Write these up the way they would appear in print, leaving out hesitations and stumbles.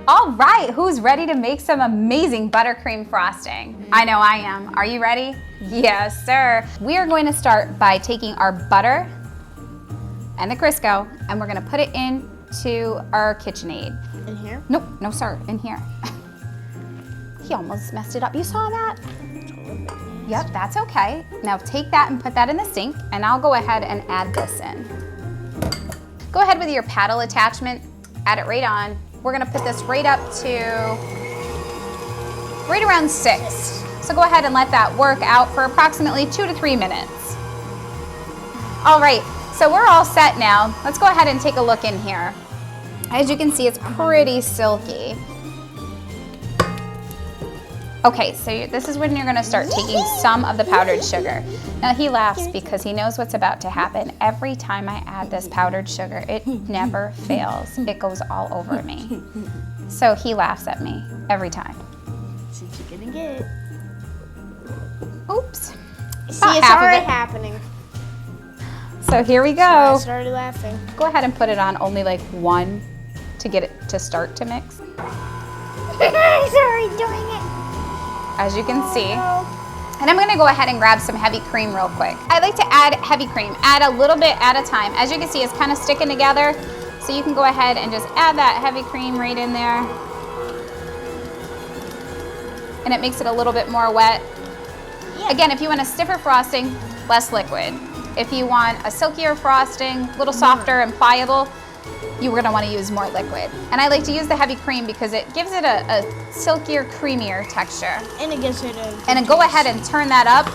All right, who's ready to make some amazing buttercream frosting? I know I am. Are you ready? Yes, sir. We are going to start by taking our butter and the Crisco, and we're gonna put it into our KitchenAid. In here? Nope, no sir, in here. He almost messed it up. You saw that? Yep, that's okay. Now take that and put that in the sink, and I'll go ahead and add this in. Go ahead with your paddle attachment, add it right on. We're gonna put this right up to right around 6. So go ahead and let that work out for approximately 2 to 3 minutes. All right, so we're all set now. Let's go ahead and take a look in here. As you can see, it's pretty silky. Okay, so this is when you're gonna start taking some of the powdered sugar. Now he laughs because he knows what's about to happen. Every time I add this powdered sugar, it never fails. It goes all over me. So he laughs at me every time. See what you're gonna get. Oops. See, it's already happening. So here we So I go. started laughing. Go ahead and put it on only like 1 to get it to start to mix. He's already doing it. As you can see. And I'm gonna go ahead and grab some heavy cream real quick. I like to add heavy cream, add a little bit at a time. As you can see, it's kind of sticking together. So you can go ahead and just add that heavy cream right in there. And it makes it a little bit more wet. Yeah. Again, if you want a stiffer frosting, less liquid. If you want a silkier frosting, a little softer and pliable, you're gonna wanna use more liquid. And I like to use the heavy cream because it gives it a silkier, creamier texture. And it gives it a... And then go ahead and turn that up.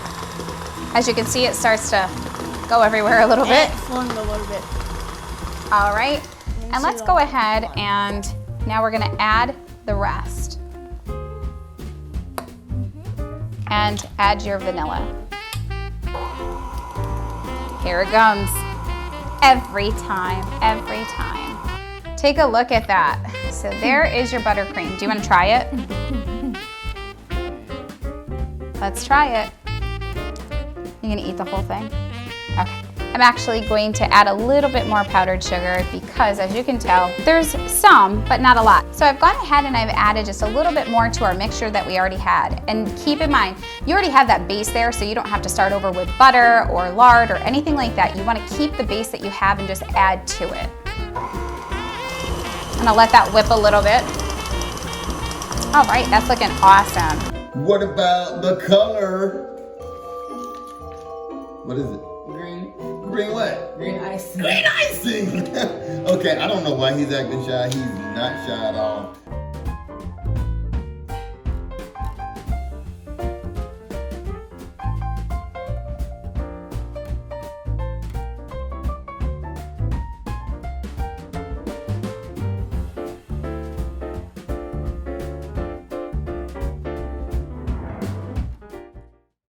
As you can see, it starts to go everywhere a little bit. Flung a little bit. All right, and let's go ahead and now we're gonna add the rest. And add your vanilla. Here it comes. Every time, every time. Take a look at that. So there is your buttercream. Do you want to try it? Let's try it. You gonna eat the whole thing? Okay. I'm actually going to add a little bit more powdered sugar because, as you can tell, there's some, but not a lot. So I've gone ahead and I've added just a little bit more to our mixture that we already had. And keep in mind, you already have that base there, so you don't have to start over with butter or lard or anything like that. You want to keep the base that you have and just add to it. I'm gonna let that whip a little bit. All right, that's looking awesome. What about the color? What is it? Green. Green what? Green icing. Green icing! Okay, I don't know why he's acting shy. He's not shy at all.